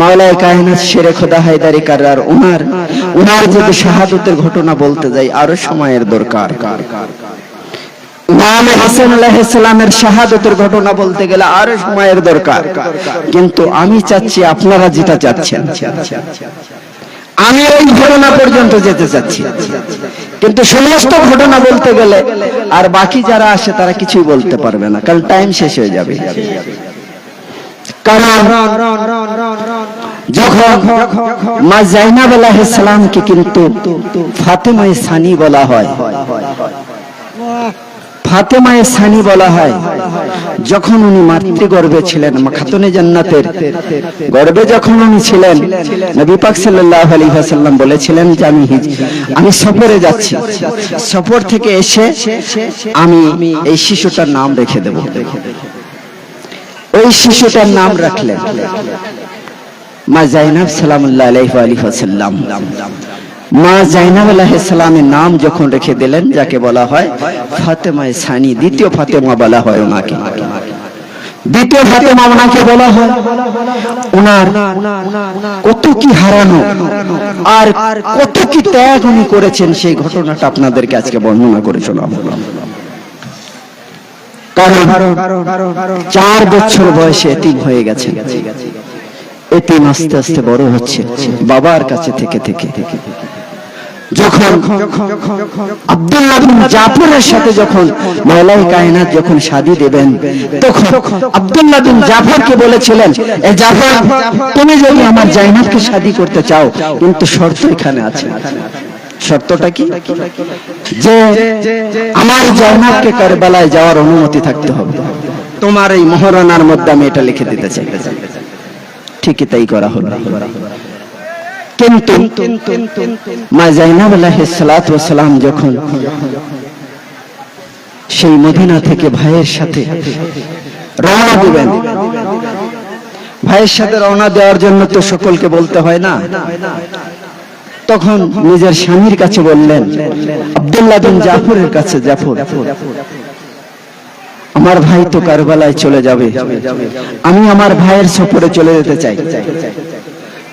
মাওলায়ে কায়নাত শেরে খোদা হায়দারি কাররার ওনার যদি শাহাদাতের ঘটনা বলতে যাই, আরো সময়ের দরকার। ইমাম হাসান আলাইহিস সালামের শাহাদাতের ঘটনা বলতে গেলে আরো সময়ের দরকার। কিন্তু আমি চাচ্ছি আপনারা যেটা চাচ্ছেন, আমি ওই ঘটনা পর্যন্ত যেতে চাচ্ছি। কিন্তু সমস্ত ঘটনা বলতে গেলে আর বাকি যারা আসে তারা কিছুই বলতে পারবে না, কারণ টাইম শেষ হয়ে যাবে। কারণ যখন মা জাইনাব আলাইহিস সালামকে কিন্তু ফাতেমায়ে সানি বলা হয়, ফাতেমায়ে সানি বলা হয়, যখন উনি মাতৃগর্ভে ছিলেন, খাতুনে জান্নাতের গর্ভে যখন উনি ছিলেন, নবী পাক সাল্লাল্লাহু আলাইহি ওয়াসাল্লাম বলেছিলেন যে আমি সফরে যাচ্ছি, সফর থেকে এসে আমি এই শিশুটার নাম রেখে দেব। ওই শিশুটার নাম রাখলেন মা জাইনাব সালামুল্লাহ আলাইহি ওয়াসাল্লাম। মা জাইনাব আলাইহিস সালামের নাম যখন রেখে দিলেন, যাকে বলা হয় ফাতেমায়ে সানি, দ্বিতীয় ফাতেমা বলা হয় ওনাকে। দ্বিতীয় ফাতেমা ওনাকে বলা হয়। ওনার কত কি হারানো আর কত কি ত্যাগ উনি করেছেন, সেই ঘটনাটা আপনাদেরকে আজকে বর্ণনা করে শোনাবো। কারণ 4 বছর বয়সে এতিম হয়ে গেছে। এতিম আস্তে আস্তে বড় হচ্ছে বাবার কাছে থেকে থেকে। যখন আব্দুল্লাহ বিন জাফরের সাথে যখন মাওলায়ে কায়নাত যখন শাদী দেবেন, তখন আব্দুল্লাহ বিন জাফরকে বলেছিলেন, এ জাফর, তুমি যদি আমার জাইনাবকে শাদী করতে চাও, কিন্তু শর্ত এখানে আছে। শর্তটা কি? যে আমার জাইনাবকে কারবালায় যাওয়ার অনুমতি থাকতে হবে। তোমার এই মোহরানার মধ্যে আমি এটা লিখে দিতে চাই। ঠিকই তাই করা হলো। কিন্তু মা জাইনাব আলাইহিস সালাতু ওয়াস সালাম যখন সেই মদিনা থেকে ভাইয়ের সাথে রওনা দিবেন, ভাইয়ের সাথে রওনা দেওয়ার জন্য তো সকলকে বলতে হয় না, তখন নিজের স্বামীর কাছে বললেন, আব্দুল্লাহ বিন জাফরের কাছে, জাফর, আমার ভাই তো কারবালায় চলে যাবে, আমি আমার ভাইয়ের সফরে চলে যেতে চাই।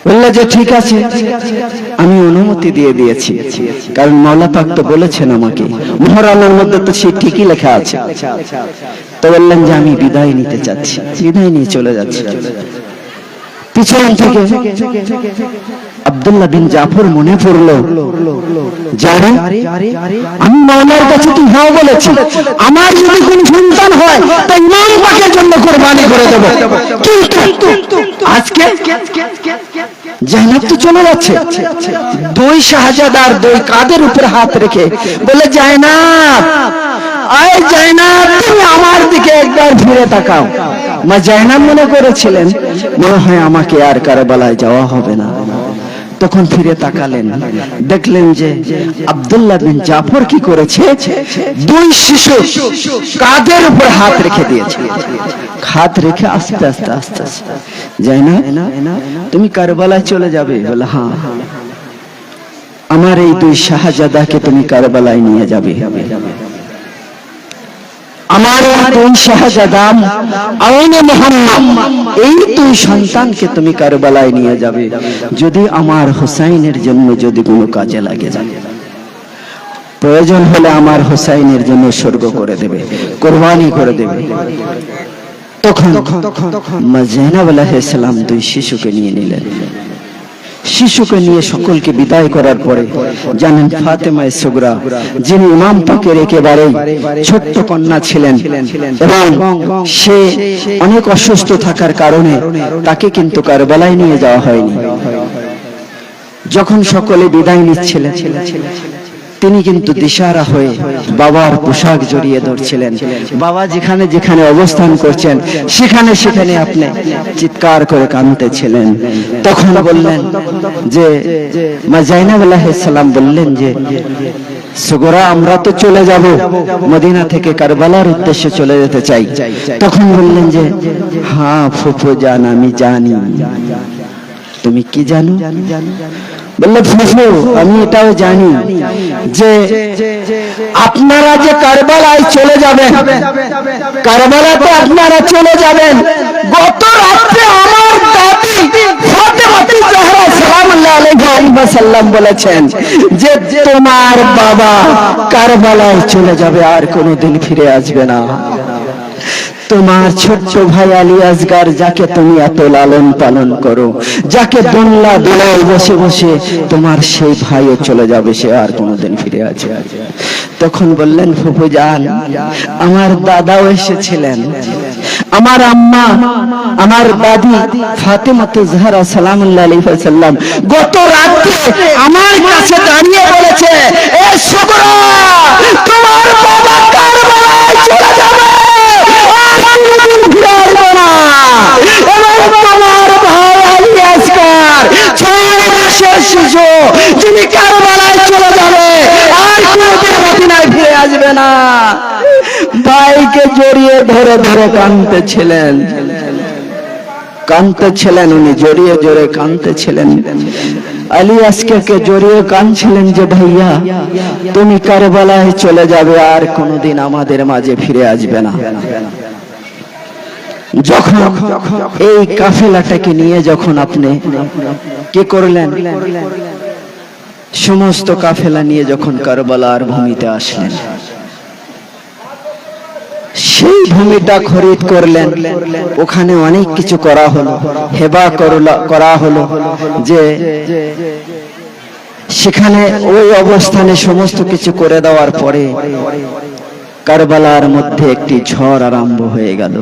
বলল যে ঠিক আছে, আমি অনুমতি দিয়ে দিয়েছি, কারণ মাওলা পাক তো বলেছেন আমাকে, মোহরানার মধ্যে তো সেই ঠিকই লেখা আছে। তো বললেন যে আমি বিদায় নিতে চাচ্ছি, বিদায় নিয়ে চলে যাচ্ছি। পিছন থেকে আব্দুল্লাহ বিন জাফর মনে পড়লো, জানি আমি মাওলার কাছে তো হ্যাঁ বলেছি, আমার যদি কোন সন্তান হয় তা ইমাম পাকের জন্য কুরবানি করে দেব, কিন্তু আজকে জাইনাব তো চলে যাচ্ছে। 2 শাহজাদার 2 কাঁধের উপর হাত রেখে বলে, জাইনাব, আয় জাইনাব, তুমি আমার দিকে একবার ফিরে তাকাও। মা জাইনাব মনে করেছিলেন মনে হয় আমাকে আর কারবালায় যাওয়া হবে না। তখন ফিরে তাকালেন, দেখলেন যে আব্দুল্লাহ বিন জাফর কি করেছে, 2 শিশু কাঁধের উপর হাত রেখে দিয়েছে। হাত রেখে আস্তে আস্তে আস্তে আস্তে, জাইনাব তুমি কারবালায় চলে যাবে? বলে হ্যাঁ। আমার এই দুই শাহজাদাকে তুমি কারবালায় নিয়ে যাবে। আমার এই দুই শাহজাদা আওনে মুহাম্মদ, এই দুই সন্তানকে তুমি কারবালায় নিয়ে যাবে, যদি আমার হুসাইনের জন্য যদি কোনো কাজে লাগে যায়, প্রয়োজন হলে আমার হুসাইনের জন্য স্বর্গ করে দেবে, কুরবানি করে দেবে। তখন মা যায়েনাব আলাইহিস সালাম দুই শিশুকে নিয়ে নিলেন। শিশুকে নিয়ে সকলকে বিদায় করার পরে জানেন ফাতেমা সুগরা, যিনি ইমাম পাকের একেবারে ছোট্ট কন্যা ছিলেন এবং সে অনেক অসুস্থ থাকার কারণে তাকে কিন্তু কারবালায় নিয়ে যাওয়া হয়নি। যখন সকলে বিদায় নিচ্ছিলেন, তিনি কিন্তু দিশারা হয়ে বাবার পোশাক জড়িয়ে ধরছিলেন। বাবা যেখানে যেখানে অবস্থান করছেন সেখানে সেখানে আপনি চিৎকার করে কাঁদতেছিলেন। তখন বললেন যে মা যায়েনাব আলাইহিস সালাম বললেন যে সুগরা, আমরা তো চলে যাব, মদিনা থেকে কারবালার উদ্দেশ্যে চলে যেতে চাই। তখন বললেন যে হ্যাঁ ফুফু জান, আমি জানি। তুমি কি জানো? বললে ফুফু, আমি এটাও জানি যে আপনারা যে কারবালায় চলে যাবেন, কারবালাতে আপনারা চলে যাবেন, গত রাতে আমার দাদি ফাতেমা জাহরা সালামুল্লাহ আলাইহা সাল্লাম বলেছেন যে তোমার বাবা কারবালায় চলে যাবে, আর কোনোদিন ফিরে আসবে না। তোমার ছোট্ট ভাই আলী আসগার, যাকে তুমি এত লালন পালন করো, যাকে দোলনা দোলায় বসে বসে তোমার সেই ভাইও চলে যাবে, সে আর কোনোদিন ফিরে আসবে। তখন বললেন ফুফু জান, আমার দাদাও এসেছিলেন, আমার আম্মা, আমার দাদি ফাতেমা জাহরা সালামুল্লাহ আলাইহা সাল্লাম গত রাতে আমার কাছে দাঁড়িয়ে বলেছে, এ সুগরা, তোমার বাবা কারবালায় চলে যাবে, তোমার ভাই আলী আসগার 6 মাসের শিশু, যিনি কারবালায় চলে যাবে, আর কোনোদিন মদিনায় ফিরে আসবে না। ভাইকে জড়িয়ে ধরে ধরে কাঁদতেছিলেন, উনি জড়িয়ে জড়িয়ে কাঁদতেছিলেন। আলী আসগারকে জড়িয়ে কাঁদছিলেন যে ভাইয়া, তুমি কারবালায় চলে যাবে, আর কোনোদিন আমাদের মাঝে ফিরে আসবে না। যখন এই কাফেলাটাকে নিয়ে যখন আপনি কি করলেন, সমস্ত কাফেলা নিয়ে যখন কারবালার ভূমিতে আসলেন, সেই ভূমিটা খরিদ করলেন, ওখানে অনেক কিছু করা হলো, হেবা করা হলো, যে সেখানে ওই অবস্থানে সমস্ত কিছু করে দেওয়ার পরে কারবালার মধ্যে একটি ঝড় আরম্ভ হয়ে গেল।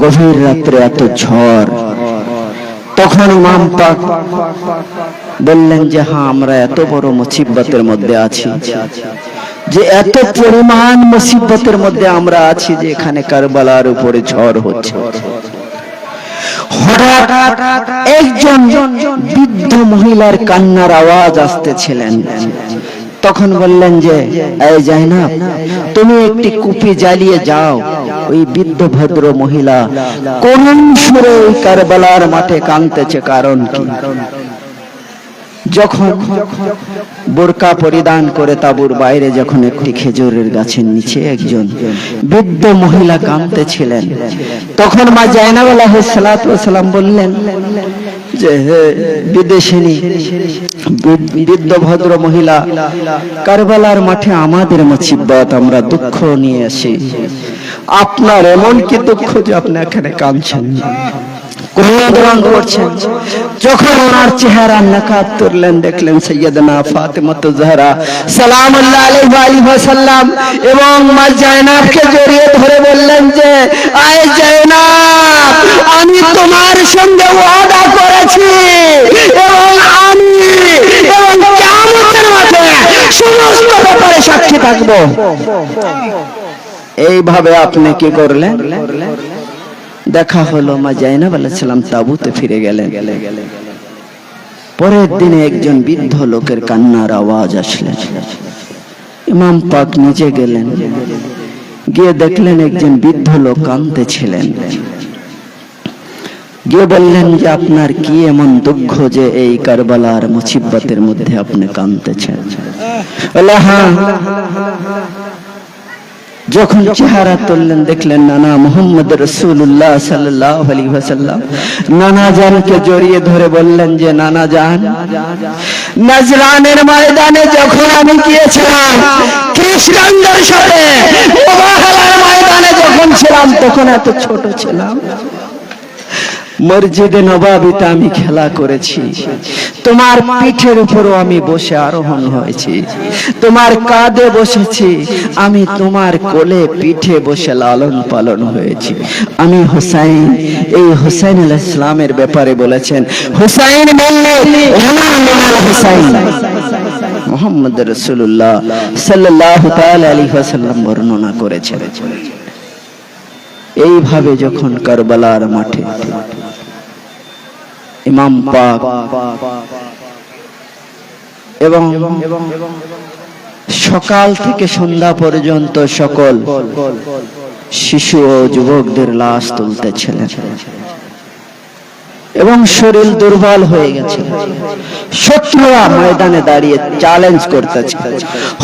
গভীর রাত্রে এত ঝড়, তখন ইমাম পাক বললেন যে হ্যাঁ, আমরা এত বড় মুসিবতের মধ্যে আছি, যে এত পরিমাণ মুসিবতের মধ্যে আমরা আছি যে এখানে কারবালার উপরে ঝড় হচ্ছে। হঠাৎ একজন বৃদ্ধ মহিলার কান্নার আওয়াজ আসতেছিলেন। তখন বললেন যে এই যায়েনাব, তুমি একটি কুপি জ্বালিয়ে যাও। ওই বৃদ্ধ ভদ্র মহিলা করুণ সুরে কারবালার মাঠে কাঁদতেছে। কারণ কি? যখন বোরকা পরিধান করে তাঁবুর বাইরে যখন একটি খেজুরের গাছের নিচে একজন বৃদ্ধ মহিলা কাঁদতেছিলেন, তখন মা যায়েনাব আলাইহিস সালাতু ওয়াস সালাম বললেন যে বিদেশিনী বৃদ্ধ ভদ্র মহিলা, কারবালার মাঠে আমাদের মুসিবত, আমরা দুঃখ নিয়ে আসি, আপনার এমন কি দুঃখ যে আপনি এখানে কাঁদছেন, ক্রোধন করছেন? যখন ওনার চেহারা নাকাব তুললেন, দেখলেন সাইয়্যিদানা ফাতেমা জাহরা সালামুল্লাহ আলাইহা সাল্লাম এবং মা যায়েনাবকে জড়িয়ে ধরে বললেন যে আয় যায়েনাব, আমি তোমার সঙ্গে ওয়াদা করেছি এবং আমি এবং কিয়ামতের মাঠে সমস্ত ব্যাপারে সাক্ষী থাকব। এইভাবে আপনি কি করলেন? দেখা হলো মা যায়েনাব আলাইহিস সালাম তাঁবুতে ফিরে গেলেন। পরের দিনে একজন বৃদ্ধ লোকের কান্নার আওয়াজ আসলেন। ইমাম পাক নিজে গেলেন, গিয়ে দেখলেন একজন বৃদ্ধ লোক কাঁদতেছিলেন। গিয়ে বললেন যে আপনার কি এমন দুঃখ যে এই কারবালার মুসিবতের মধ্যে আপনি কাঁদতেছেন? বলে হ্যাঁ। যখন চেহারা তুললেন দেখলেন নানা মুহাম্মদ রাসূলুল্লাহ সাল্লাল্লাহু আলাইহি ওয়াসাল্লাম নানা জানকে জড়িয়ে ধরে বললেন যে নানা জান, নজরানের ময়দানে যখন আমি গিয়েছিলাম খ্রিস্টানদের সাথে, মুবাহালার ময়দানে যখন ছিলাম তখন এত ছোট ছিলাম, মসজিদে নববীতে আমি খেলা করেছি, তোমার পিঠের উপরও আমি বসে আরোহণ হয়েছি, তোমার কাঁধে বসেছি, আমি তোমার কোলে পিঠে বসে লালন পালন হয়েছি। আমি হুসাইন, এই হুসাইন আলাইহিস সালামের ব্যাপারে বলেছেন হুসাইন মিন্নি ওয়া মিনাল হুসাইন। মুহাম্মদ রাসূলুল্লাহ সাল্লাল্লাহু তাআলা আলাইহি ওয়াসাল্লাম বর্ণনা করেছেন। এইভাবে যখন কারবালার মাঠে ইমাম পাক এবং সকাল থেকে সন্ধ্যা পর্যন্ত সকল শিশু ও যুবকদের লাশ তুলতেছিলেন এবং শরীর দুর্বল হয়ে গেছে, শত্রুরা ময়দানে দাঁড়িয়ে চ্যালেঞ্জ করতেছে,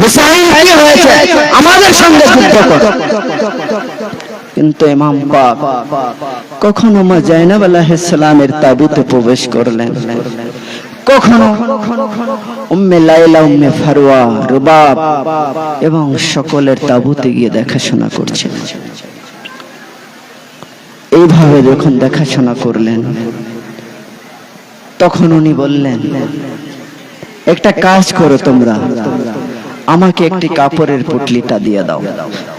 হুসাইন কি হয়েছে, আমাদের সঙ্গে যুদ্ধ কর। কিন্তু ইমাম পাক কখনো মা জাইনাব আলাইহিস সালামের তাবুতে প্রবেশ করলেন, কখনো উম্মে লাইলা, উম্মে ফারওয়া, রুবাব এবং সকলের তাবুতে গিয়ে দেখাশোনা করছেন। এইভাবে যখন দেখাশোনা করলেন তখন উনি বললেন একটা কাজ করো তোমরা, আমাকে একটি কাপড়ের পুটলিটা দিয়ে দাও।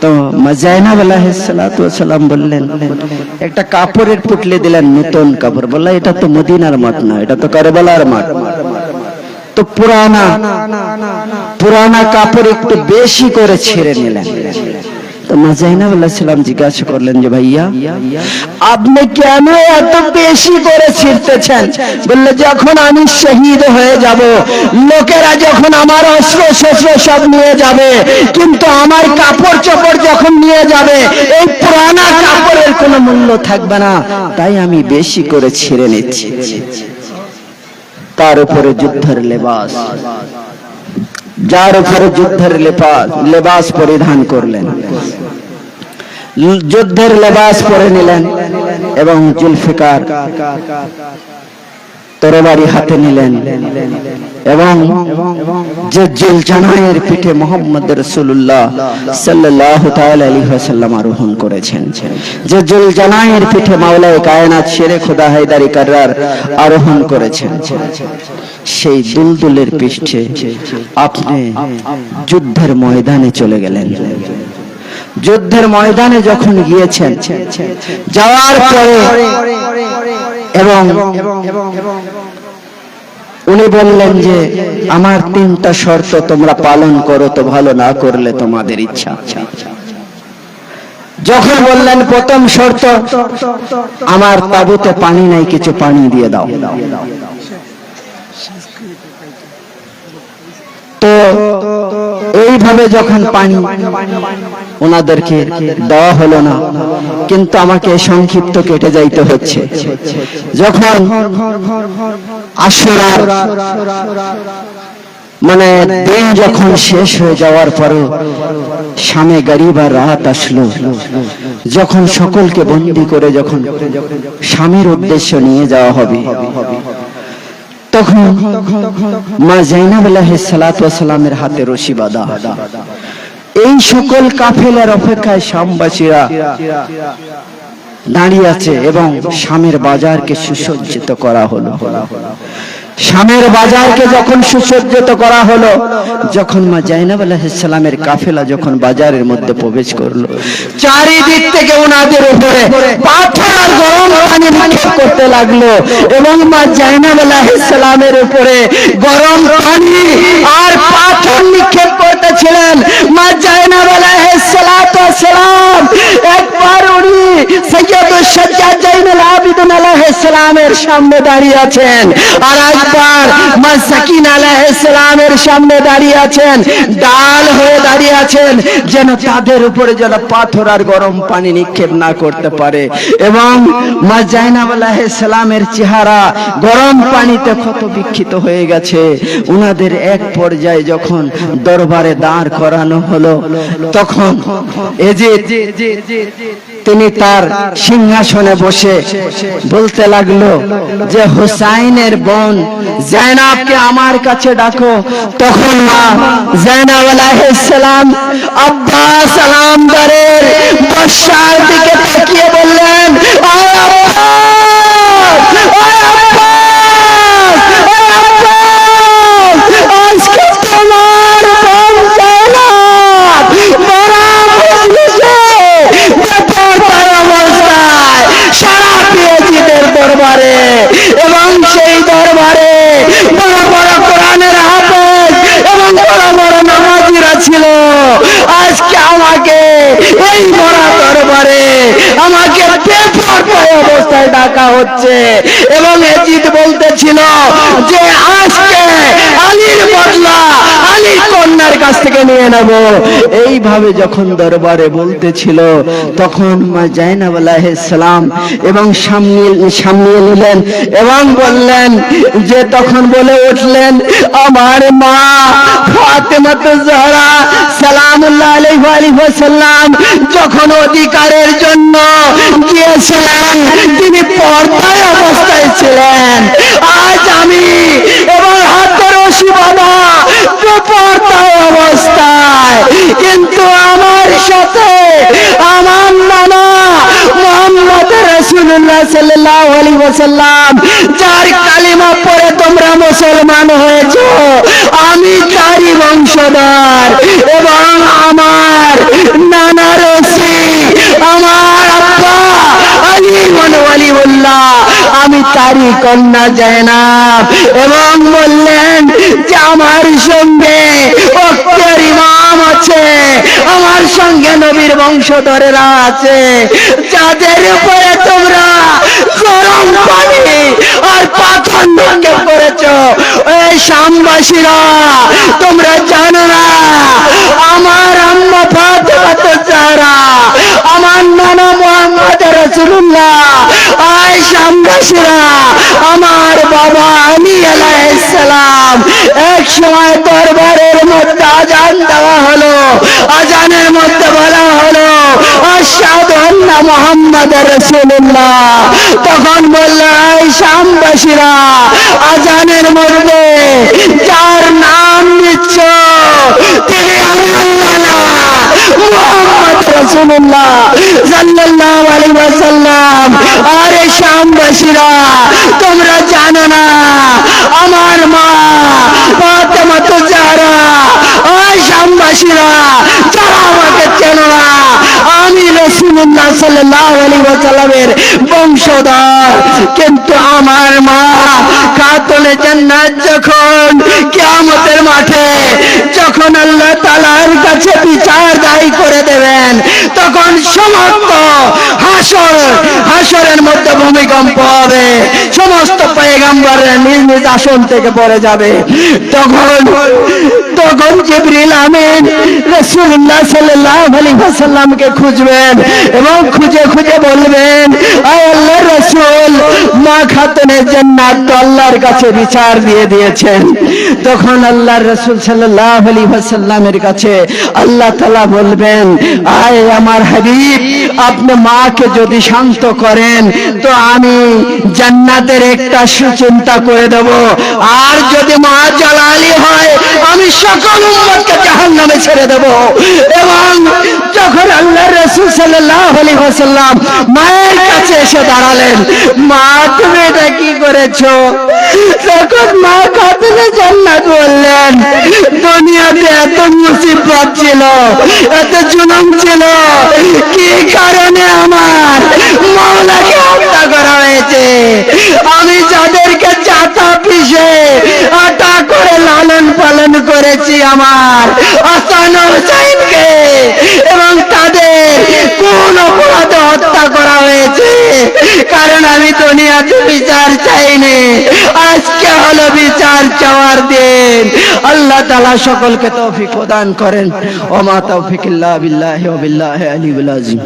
তো মা জাইনাব আলাইহিস সালাতু ওয়াস সালাম বললেন একটা কাপড়ের পুটলি দিলেন, নতুন কাপড়। বললেন এটা তো মদিনার মাঠ না, এটা তো কারবালার মাঠ, তো পুরানা কাপড় একটু বেশি করে ছেড়ে নিলেন। তো মা জাইনাব আলাইহিস সালাম জিজ্ঞাসা করলেন যে ভাইয়া আপনি কেন এত বেশি করে ছিঁড়তেছেন? বললে যখন আমি শহীদ হয়ে যাব, লোকেরা যখন আমার অস্ত্র শস্ত্র সব নিয়ে যাবে, কিন্তু আমার কাপড় চোপড় যখন নিয়ে যাবে এই পুরানা কাপড়ের কোনো মূল্য থাকবে না, তাই আমি বেশি করে ছিঁড়ে নিচ্ছি। তার উপরে যুদ্ধের লেবাস, যার উপরে যুদ্ধের লেবাস পরিধান করলেন, যুদ্ধের লেবাস পরে নিলেন এবং জুলফিকার তরবারি হাতে নিলেন এবং যে জুলজানায়ের পিঠে মুহাম্মদ রাসূলুল্লাহ সাল্লাল্লাহু তাআলা আলাইহি ওয়াসাল্লাম আরোহণ করেছেন, যে জুলজানায়ের পিঠে মাওলায়ে কায়নাত শেরে খোদা হায়দারি কাররার আরোহণ করেছেন, সেই দুলদুলের পৃষ্ঠে আপনি যুদ্ধের ময়দানে চলে গেলেন। যুদ্ধের ময়দানে যখন গিয়েছেন, যাওয়ার পরে এবং উনি বললেন যে আমার তিনটা শর্ত তোমরা পালন করো, তো ভালো, না করলে তোমাদের ইচ্ছা। যখন বললেন প্রথম শর্ত আমার তাঁবুতে পানি নাই, কিছু পানি দিয়ে দাও। তো এইভাবে যখন পানি ওনাদেরকে দেওয়া হলো না, কিন্তু আমাকে সংক্ষিপ্ত কেটে যাইতে হচ্ছে। যখন আশুরার মানে দিন যখন শেষ হয়ে যাওয়ার পরও শামে গরিবার রাত আসলো, যখন সকলকে বন্দী করে যখন স্বামীর উদ্দেশ্য নিয়ে যাওয়া হবে, তখন মা জাইনাব আলাইহিস সালাতু ওয়াস সালামের হাতে রশি বাঁধা। এই সকল কাফেলার অপেক্ষায় শামবাসীরা দাঁড়িয়ে আছে এবং শামের বাজারকে সুসজ্জিত করা হলো। শামের বাজারকে যখন সুসজ্জিত করা হলো, যখন মা জাইনাব আলাইহিস সালামের কাফেলা যখন বাজারের মধ্যে প্রবেশ করলো, চারিদিক থেকে ওনাদের উপরে পাথর আর গরম পানি নিক্ষেপ করতে লাগলো এবং মা জাইনাব আলাইহিস সালামের উপরে গরম পানি আর পাথর নিক্ষেপ করতেছিলেন। মা জাইনাব আলাইহিস সালাতু ওয়াস সালাম একবার উনি সৈয়দুস সাজ্জাদ জাইনুল আবিদিন আলাইহিস আলাইহিসসালামের সামনে দাঁড়িয়ে আছেন, আর একবার মা সাকিনা আলাইহিসসালামের সামনে দাঁড়িয়ে আছেন, ডাল হয়ে দাঁড়িয়ে আছেন, যেন তাদের উপরে যেন পাথর আর গরম পানি নিক্ষেপ না করতে পারে। এবং মা জাইনাব আলাইহিসসালামের চেহারা গরম পানিতে ক্ষত বিক্ষিপ্ত হয়ে গেছে। উনাদের এক পর্যায়ে যখন দরবারে দাঁড় করানো হলো, তখন এজিদ তিনি তার সিংহাসনে বসে বলতে লাগলো যে হুসাইনের বোন জাইনাবকে আমার কাছে ডাকো। তখন মা জাইনাব আলাইহিসসালাম আব্বাস আলামদারের বর্ষার দিকে তাকিয়ে বললেন, আয় আব্বাস, আয় আব্বাস, আয় আব্বাস, আজকে তোমার বোন জাইনাব বড় মজলিসে বেপরদার অবস্থায় সারা পেয়েছিদের দরবারে, এবং সেই দরবারে বড় বড় কোরআনের হাফেজ এবং বড় বড় নামাজিরা ছিল। আজকে আমাকে এই বড় দরবারে আমাকে বেপরদার অবস্থায় ডাকা হচ্ছে, এবং এজিদ বলতেছিল যে আজকে আলীর বদলা আলীর কন্যার কাছ থেকে নিয়ে নেব। এইভাবে যখন দরবারে বলতেছিল, তখন মা জাইনাব আলাইহিসসালাম এবং সামনে নিলেন এবং বললেন যে, তখন বলে উঠলেন, আমার মা ফাতেমাতুজ জাহরা সালামুল্লাহ আলাইহি ওয়া সাল্লাম যখন অধিকারের জন্য গিয়েছিলেন, তিনি পর্দায় অবস্থায় ছিলেন। আজ আমি এবং হাতে রশি বাঁধা বেপরদায় অবস্থায়, কিন্তু আমার সাথে আমার নানা মুহাম্মদ রাসূলুল্লাহ সাল্লাল্লাহু আলাইহি ওয়াসাল্লাম যার কালিমা পড়ে তোমরা মুসলমান হয়েছো, আমি তারই বংশধর, এবং আমার নানা রশি আমার আব্বা আলী ওয়ালিউল্লাহ, আমি তারই কন্যা জাইনাব। এবং বললেন যে আমার সঙ্গে ওক্তের ইমাম আছে, আমার সঙ্গে নবীর বংশধরেরা আছে, যাদের উপরে তোমরা গরম পানি আর পাথর নিক্ষেপ করেছো। এই শামবাসীরা, তোমরা জানো না আমার আম্মা ফাতেমাতুজ জাহরা, আমার নানা মুহাম্মদ রাসূলুল্লাহ, আয় শামবাসীরা, আমার বাবা আলী আলাইহিসসালাম এক সময় দরবারের মধ্যে আজান দেওয়া হলো, আজানের মধ্যে বলা হলো আশহাদু আন্না মুহাম্মাদার রাসূলুল্লাহ। তখন বলল, এই শামবাসীরা, আজানের মধ্যে যার নাম নিচ্ছ তিনি আল্লাহ মুহাম্মদ রাসূলুল্লাহ সাল্লাল্লাহু আলাইহি ওয়াসাল্লাম। আরে শামবাসীরা, তোমরা জানো না আমার মা ফাতেমাতুজ জাহরা, ওই শামবাসীরা যারা আমাকে চেনো না, আমি রাসূলুল্লাহ সাল্লাল্লাহু আলাইহি ওয়াসাল্লামের বংশধর, কিন্তু আমার মা খাতুনে জান্নাত যখন কিয়ামতের মাঠে যখন আল্লাহ তাআলার কাছে বিচার দায়ী করে দেবেন, তখন সমস্ত হাসরের মধ্যে ভূমিকম্প হবে, সমস্ত পয়গম্বররা নিজ নিজ আসন থেকে পড়ে যাবে। তখন জিবরিল আমিন রাসূলুল্লাহ সাল্লাল্লাহু আলাইহি ওয়াসাল্লামকে খুঁজবেন এবং খুঁজে খুঁজে বলবেন, আয় আল্লাহর রাসূল, মা খাতুনে জান্নাত তো আল্লাহর কাছে বিচার দিয়ে দিয়েছেন। তখন আল্লাহর রাসূল সাল্লাল্লাহু আলাইহি ওয়াসাল্লামের কাছে আল্লাহ তাআলা বলবেন, আয় আমার হাবিব, আপনি মাকে যদি শান্ত করেন তো আমি জান্নাতের একটা সুচিন্তা করে দেব, আর যদি মা জালালি হয় আমি সকল উম্মতকে জাহান্নামে ছেড়ে দেব। এবং যখন আল্লাহর রাসূল সাল্লাল্লাহু আলাইহি ওয়াসাল্লাম মায়ের কাছে এসে দাঁড়ালেন, মা তুমি এটা কি করেছো? তখন মা খাতুনে জান্নাত বললেন, দুনিয়াতে এত মুসিবত ছিল, এত জুলুম ছিল, কি কারণে আমার মাওলাকে হত্যা করা হয়েছে? আমি যাদেরকে চাতা পিষে আটা করে লালন পালন করেছি আমার হাসান হুসাইনকে, এবং তাদের কোন অপরাধে হত্যা করা হয়েছে, কারণ আমি দুনিয়াতে বিচার চাইনি, আজকে হলো বিচার চাওয়ার দিন। আল্লাহ তাআলা সকলকে তৌফিক প্রদান করেন। ওয়া মা তাওফিক ইল্লা বিল্লাহি ওয়া বিল্লাহি আলিয়্যিল আযীম।